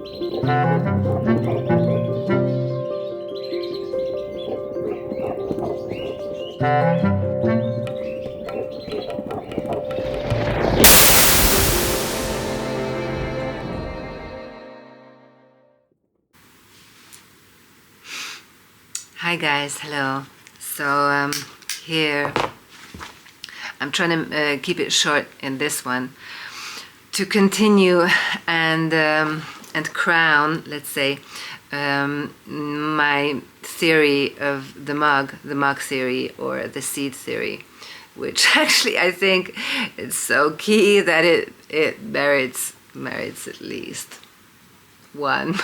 Hi guys, hello. So here I'm trying to keep it short in this one to continue and crown, let's say, my theory of the mug theory or the seed theory, which actually I think is so key that it merits at least one,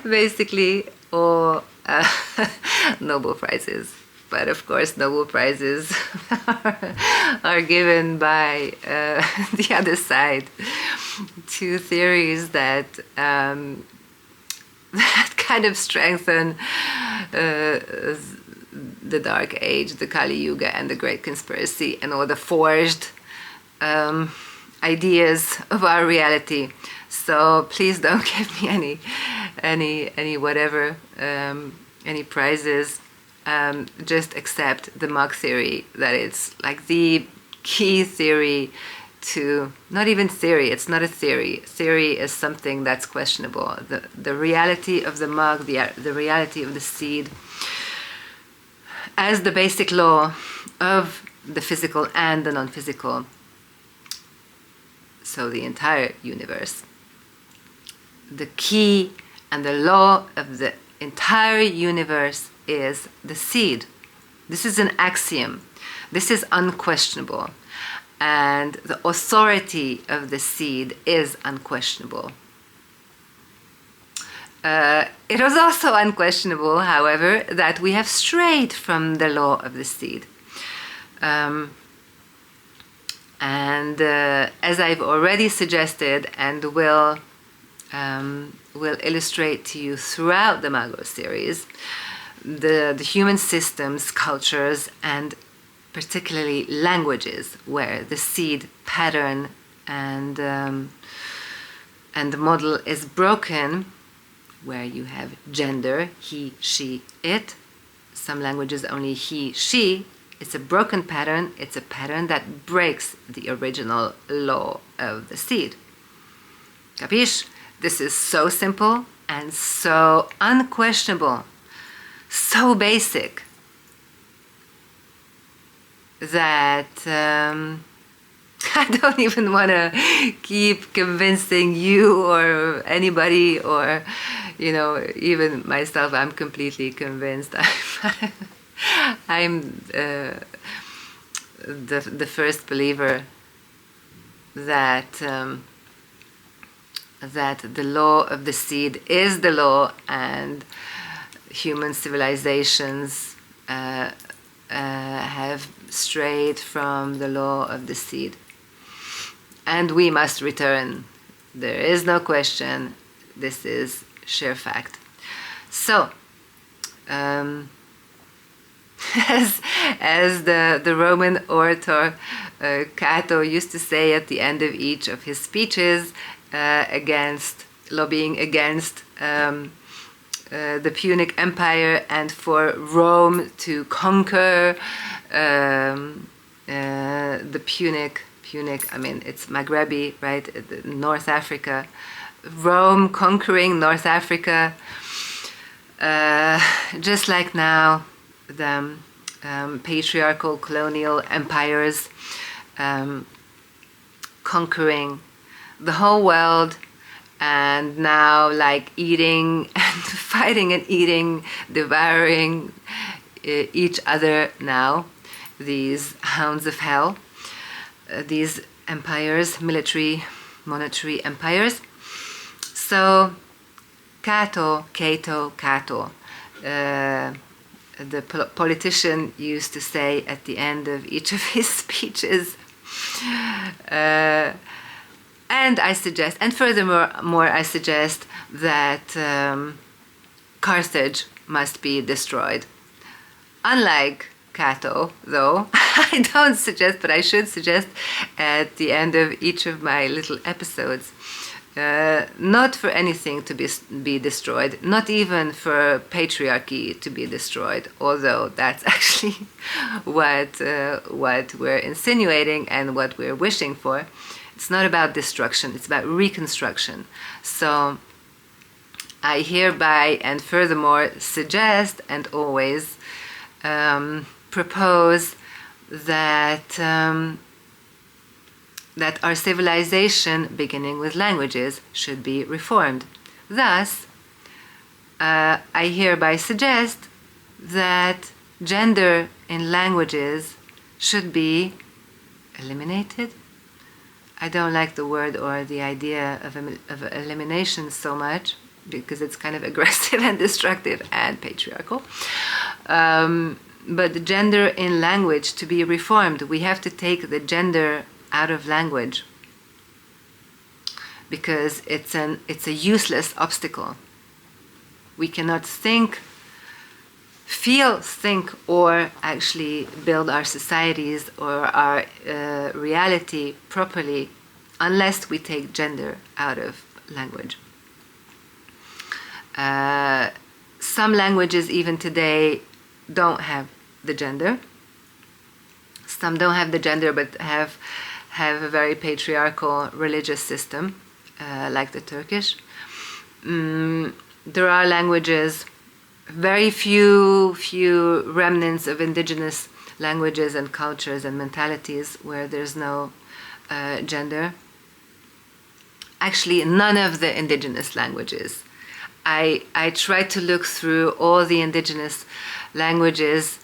basically, or Nobel Prizes. But of course, Nobel Prizes are given by the other side to theories that that kind of strengthen the Dark Age, the Kali Yuga, and the Great Conspiracy, and all the forged ideas of our reality. So please don't give me any whatever, any prizes. Just accept the mug theory, that it's like the key theory to, not even theory, it's not a theory. Theory is something that's questionable. The reality of the mug, the reality of the seed, as the basic law of the physical and the non-physical, so the entire universe. The key and the law of the entire universe is the seed. This is an axiom. This is unquestionable. And the authority of the seed is unquestionable. It was also unquestionable, however, that we have strayed from the law of the seed. As I've already suggested and will illustrate to you throughout the Mago series, the human systems, cultures, and particularly languages where the seed pattern and the model is broken, where you have gender, he, she, it. Some languages only he, she. It's a broken pattern. It's a pattern that breaks the original law of the seed. Capish? This is so simple and so unquestionable, so basic, that I don't even want to keep convincing you or anybody, or even myself. I'm completely convinced. I'm the first believer that the law of the seed is the law, and human civilizations have strayed from the law of the seed. And we must return. There is no question. This is sheer fact. So, as the Roman orator Cato used to say at the end of each of his speeches, lobbying against the Punic Empire and for Rome to conquer the Punic, I mean, it's Maghrebi, right? North Africa. Rome conquering North Africa, just like now, the patriarchal colonial empires conquering the whole world, and now like eating and fighting and eating, devouring each other now, these hounds of hell, these empires, military, monetary empires. So Cato, the politician used to say at the end of each of his speeches, and I suggest, and furthermore, I suggest that Carthage must be destroyed. Unlike Cato, though, I don't suggest, but I should suggest at the end of each of my little episodes, not for anything to be destroyed, not even for patriarchy to be destroyed, although that's actually what we're insinuating and what we're wishing for. It's not about destruction, it's about reconstruction. So I hereby and furthermore suggest and always propose that that our civilization, beginning with languages, should be reformed. Thus, I hereby suggest that gender in languages should be eliminated. I don't like the word or the idea of elimination so much because it's kind of aggressive and destructive and patriarchal. But the gender in language to be reformed, we have to take the gender out of language because it's a useless obstacle. We cannot think, or actually build our societies or our reality properly unless we take gender out of language. Some languages even today don't have the gender. Some don't have the gender but have a very patriarchal religious system, like the Turkish. There are languages, very few remnants of indigenous languages and cultures and mentalities where there's no gender. Actually, none of the indigenous languages. I tried to look through all the indigenous languages,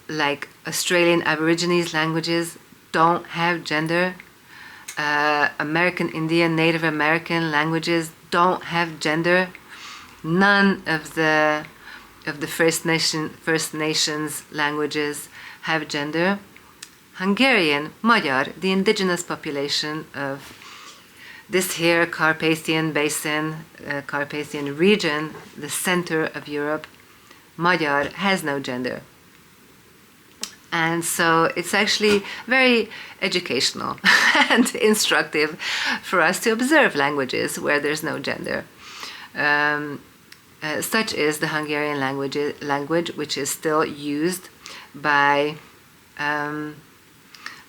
like Australian Aborigines languages don't have gender. American Indian, Native American languages don't have gender. None of the First Nations languages have gender. Hungarian, Magyar, the indigenous population of this here Carpathian basin, Carpathian region, the center of Europe, Magyar has no gender. And so it's actually very educational and instructive for us to observe languages where there's no gender. Such is the Hungarian language, which is still used by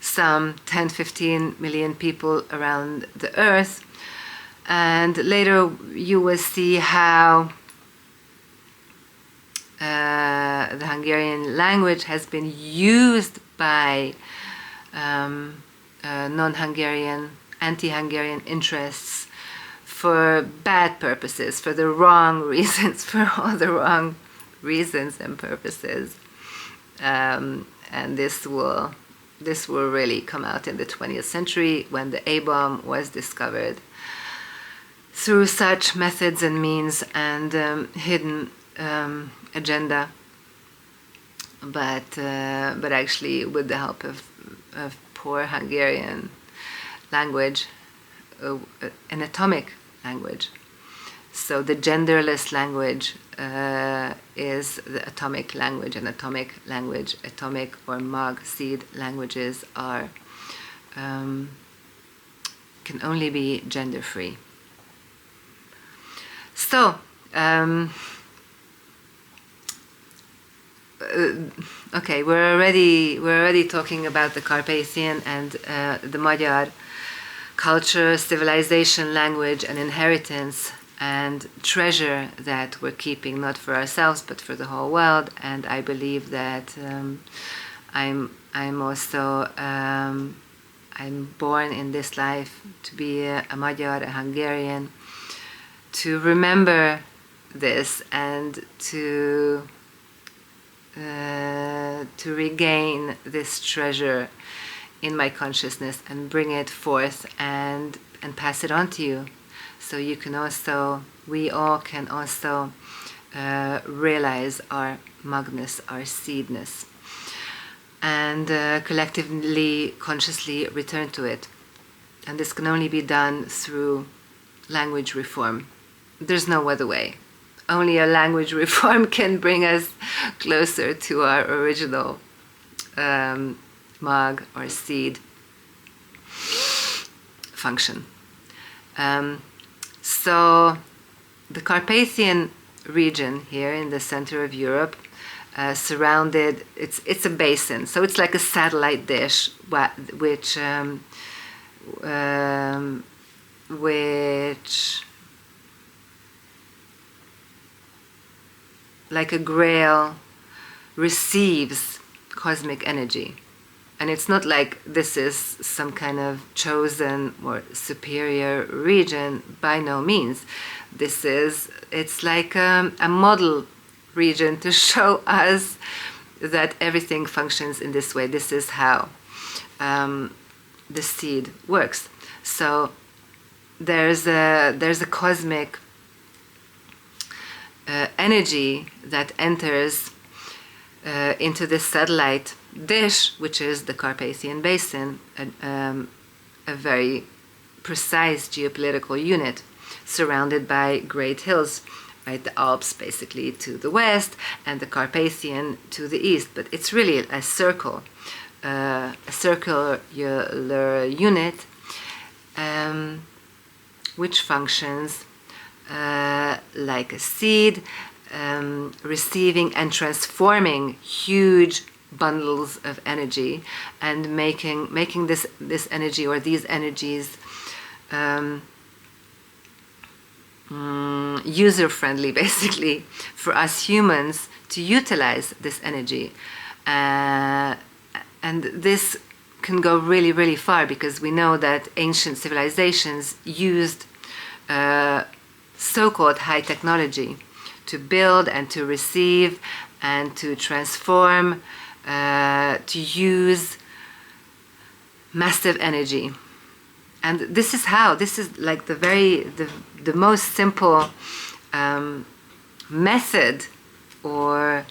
some 10-15 million people around the earth. And later you will see how the Hungarian language has been used by non-Hungarian, anti-Hungarian interests for bad purposes, for the wrong reasons, for all the wrong reasons and purposes. And this will really come out in the 20th century when the A-bomb was discovered through such methods and means and hidden agenda, but actually with the help of poor Hungarian language, an atomic language. So the genderless language is the atomic language, and atomic or Mag seed languages are can only be gender free. So okay, we're already talking about the Carpathian and the Magyar culture, civilization, language, and inheritance and treasure that we're keeping not for ourselves but for the whole world. And I believe that I'm also I'm born in this life to be a Magyar, a Hungarian, to remember this and to regain this treasure in my consciousness and bring it forth and pass it on to you, so you can also, we all can also realize our Magness, our seedness, and collectively, consciously return to it. And this can only be done through language reform. There's no other way. Only a language reform can bring us closer to our original Mag or seed function. So the Carpathian region here in the center of Europe, surrounded, it's a basin, so it's like a satellite dish, which like a grail receives cosmic energy. And it's not like this is some kind of chosen or superior region, by no means. It's like a model region to show us that everything functions in this way. This is how the seed works. So there's a cosmic energy that enters into this satellite dish, which is the Carpathian Basin, a very precise geopolitical unit surrounded by great hills, right? The Alps basically to the west and the Carpathian to the east. But it's really a circle, a circular unit, which functions like a seed, receiving and transforming huge bundles of energy and making this energy or these energies user-friendly, basically, for us humans to utilize this energy. And this can go really, really far, because we know that ancient civilizations used so-called high technology to build and to receive and to transform, to use massive energy. And this is like the most simple method, or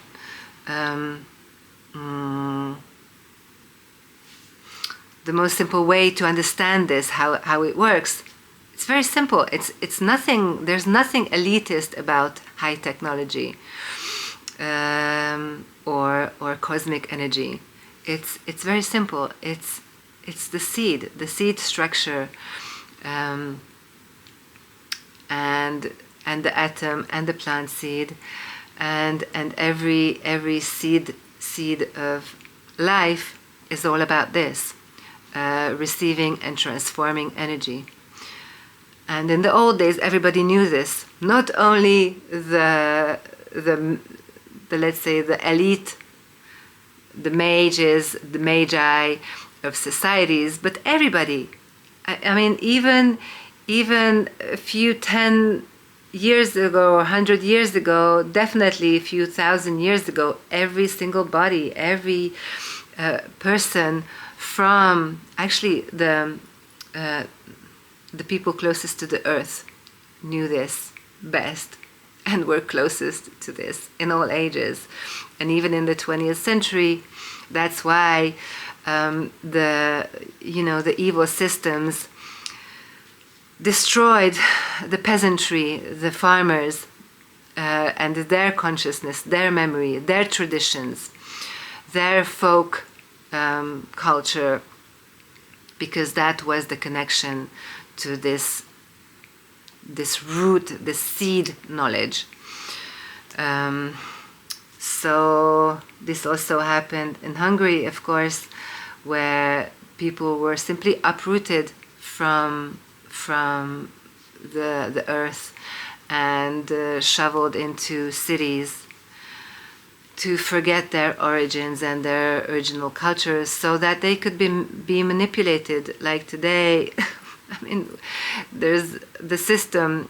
the most simple way to understand this, how it works. It's very simple. It's nothing. There's nothing elitist about high technology or cosmic energy. It's very simple. It's the seed structure, and the atom and the plant seed, and every seed of life is all about this, receiving and transforming energy. And in the old days, everybody knew this. Not only the let's say the elite, the mages, the magi of societies, but everybody. I mean, even a few 10 years ago, 100 years ago, definitely a few thousand years ago, every single body, every person, from actually the people closest to the earth knew this best and were closest to this in all ages. And even in the 20th century, that's why the evil systems destroyed the peasantry, the farmers, and their consciousness, their memory, their traditions, their folk culture, because that was the connection to this root, this seed knowledge. So this also happened in Hungary, of course, where people were simply uprooted from the earth and shoveled into cities to forget their origins and their original cultures, so that they could be manipulated. Like today, I mean, the system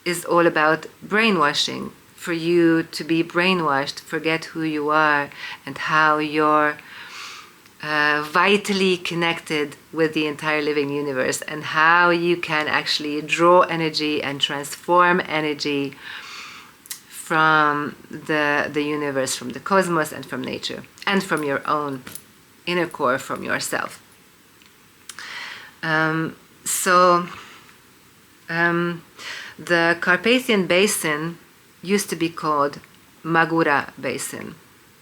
is all about brainwashing, for you to be brainwashed, forget who you are and how you're vitally connected with the entire living universe, and how you can actually draw energy and transform energy from the universe, from the cosmos, and from nature, and from your own inner core, from yourself. The Carpathian Basin used to be called MAGURA Basin.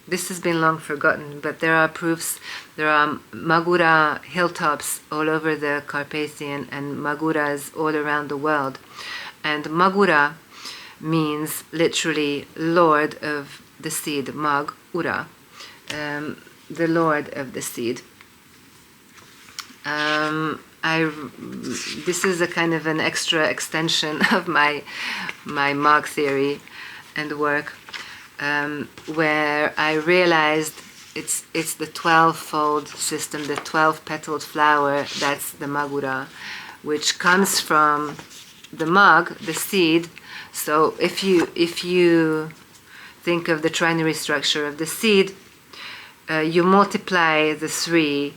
this has been long forgotten, but there are proofs. There are Magura hilltops all over the Carpathian and Maguras all around the world. And Magura means literally Lord of the seed, Magura, the Lord of the seed. This is a kind of an extra extension of my Mag theory and work, where I realized it's the 12-fold system, the 12-petaled flower. That's the Magura, which comes from the Mag, the seed. So if you think of the trinary structure of the seed, you multiply the 3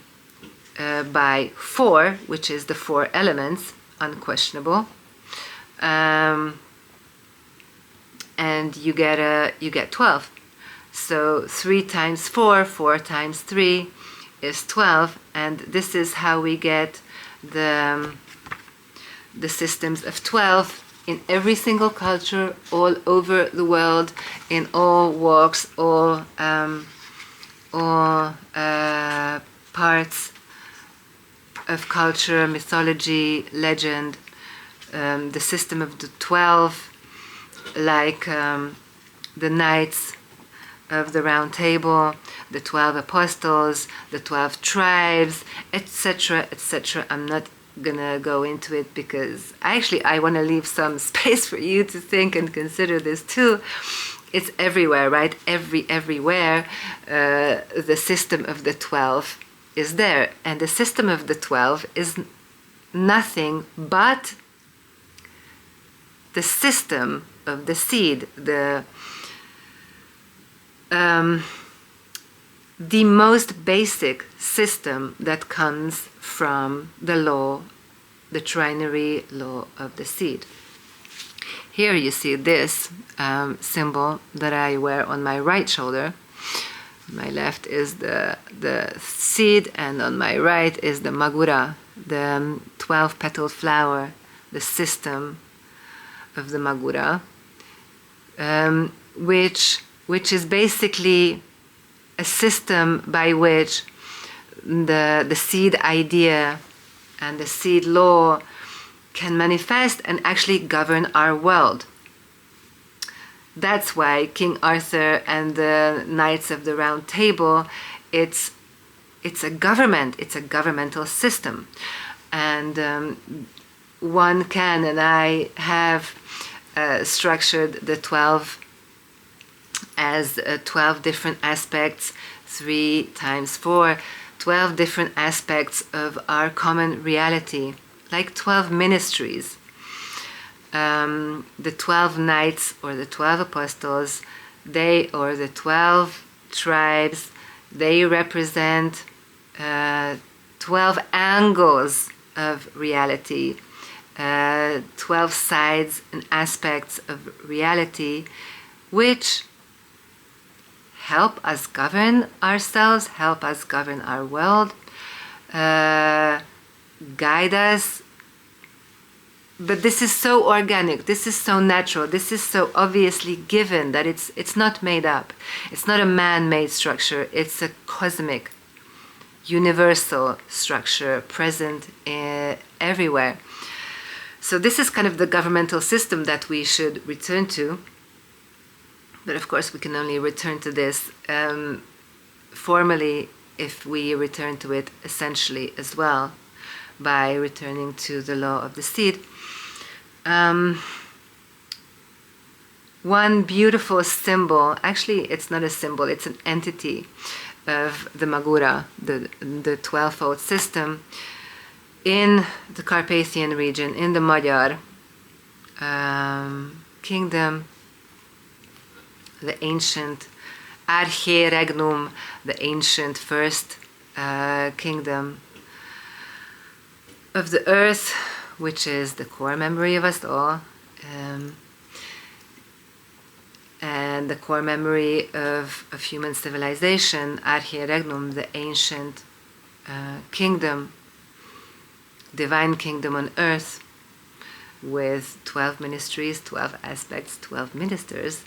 by 4, which is the 4 elements, unquestionable, and you get 12. So 3 times 4, 4 times 3 is 12, and this is how we get the systems of 12 in every single culture all over the world, in all walks, all parts of culture, mythology, legend. The system of the 12, like the knights of the Round Table, the 12 apostles, the 12 tribes, etc., etc. I'm not gonna go into it because I want to leave some space for you to think and consider this too. It's everywhere, right? Everywhere the system of the 12 is there, and the system of the 12 is nothing but the system of the seed, the most basic system that comes from the law, the trinary law of the seed. Here you see this symbol that I wear on my right shoulder. My left is the seed, and on my right is the Magura, the 12-petaled flower, the system of the Magura, which is basically a system by which the seed idea and the seed law can manifest and actually govern our world. That's why King Arthur and the Knights of the Round Table, it's a government, it's a governmental system. And one can, and I have structured the 12 as 12 different aspects, 3 times 4, 12 different aspects of our common reality, like 12 ministries. The 12 knights or the 12 apostles, or the 12 tribes, they represent 12 angles of reality, 12 sides and aspects of reality, which help us govern ourselves, help us govern our world, guide us. But this is so organic, this is so natural, this is so obviously given that it's not made up. It's not a man-made structure, it's a cosmic, universal structure present everywhere. So this is kind of the governmental system that we should return to. But of course we can only return to this formally if we return to it essentially as well, by returning to the law of the seed. One beautiful symbol, actually it's not a symbol, it's an entity of the Magura, the 12-fold system, in the Carpathian region, in the Magyar kingdom, the ancient Arche Regnum, the ancient first kingdom of the earth, which is the core memory of us all, and the core memory of human civilization, Arche Regnum, the ancient kingdom, divine kingdom on earth, with 12 ministries, 12 aspects, 12 ministers.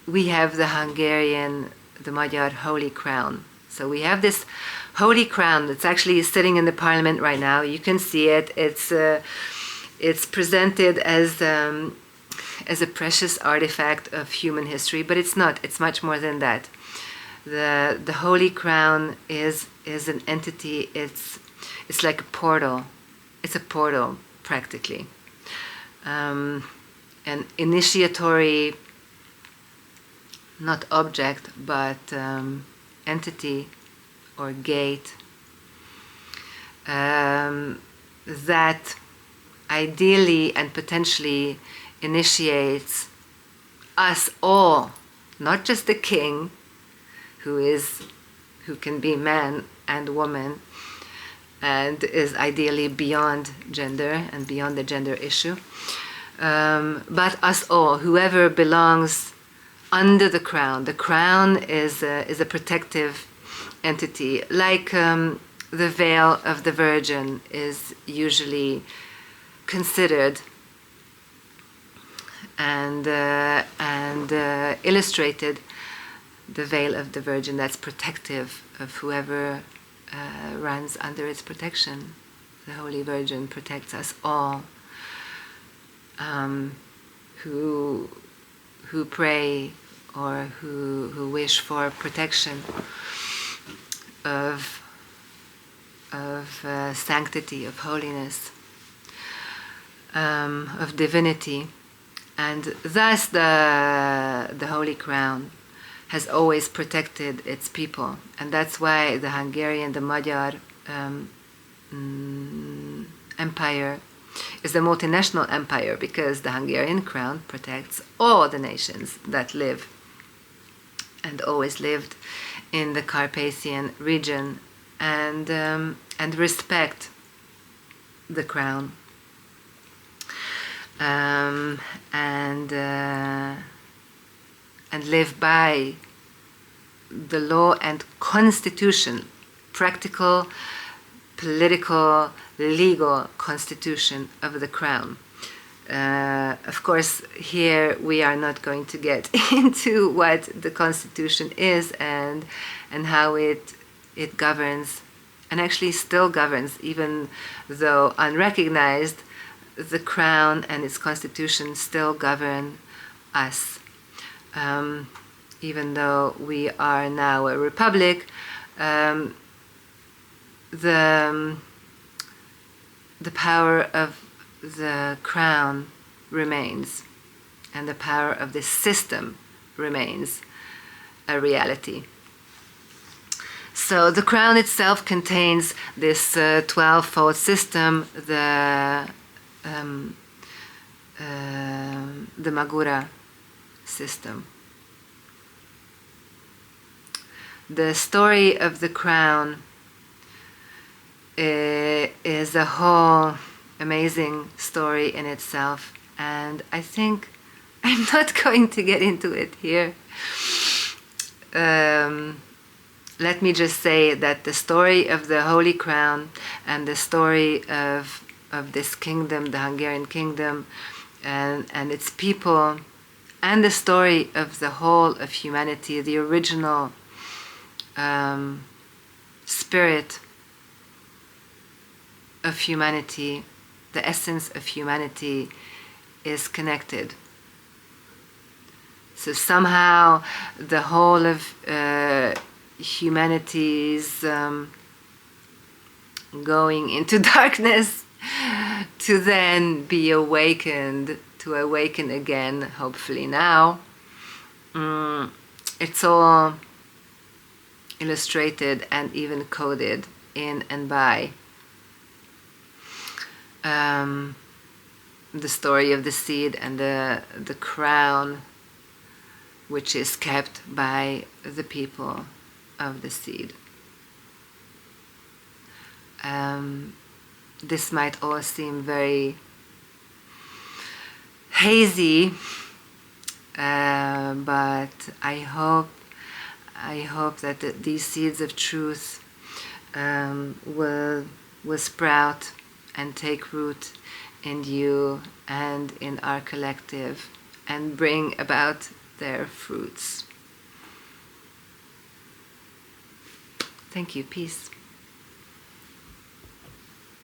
we have the Hungarian, the Magyar Holy Crown. So we have this holy crown that's actually sitting in the parliament right now. You can see it. It's presented as a precious artifact of human history, but it's not. It's much more than that. The Holy Crown is an entity. It's like a portal. It's a portal, practically. An initiatory, not object, but entity or gate that ideally and potentially initiates us all, not just the king, who can be man and woman, and is ideally beyond gender and beyond the gender issue, but us all, whoever belongs under the crown. The crown is a protective entity, like the veil of the Virgin is usually considered and illustrated. The veil of the Virgin, that's protective of whoever runs under its protection. The Holy Virgin protects us all who pray or who wish for protection of sanctity, of holiness, of divinity. And thus the Holy Crown has always protected its people. And that's why the Hungarian, the Magyar empire is a multinational empire, because the Hungarian crown protects all the nations that live and always lived in the Carpathian region and respect the crown. And live by the law and constitution, practical, political, legal constitution of the crown. Of course, here we are not going to get into what the constitution is and how it governs, and actually still governs, even though unrecognized. The crown and its constitution still govern us. Even though we are now a republic, the power of the crown remains, and the power of this system remains a reality. So the crown itself contains this 12-fold system, the MAGURA system. The story of the crown is a whole amazing story in itself, and I think I'm not going to get into it here. Let me just say that the story of the Holy Crown and the story of this kingdom, the Hungarian kingdom, and its people, and the story of the whole of humanity, the original spirit of humanity, the essence of humanity, is connected. So somehow the whole of humanity's going into darkness to then be awakened, to awaken again, hopefully now. It's all illustrated and even coded in and by the story of the seed and the crown, which is kept by the people of the seed. This might all seem very hazy, but I hope that these seeds of truth will sprout and take root in you and in our collective, and bring about their fruits. Thank you. Peace.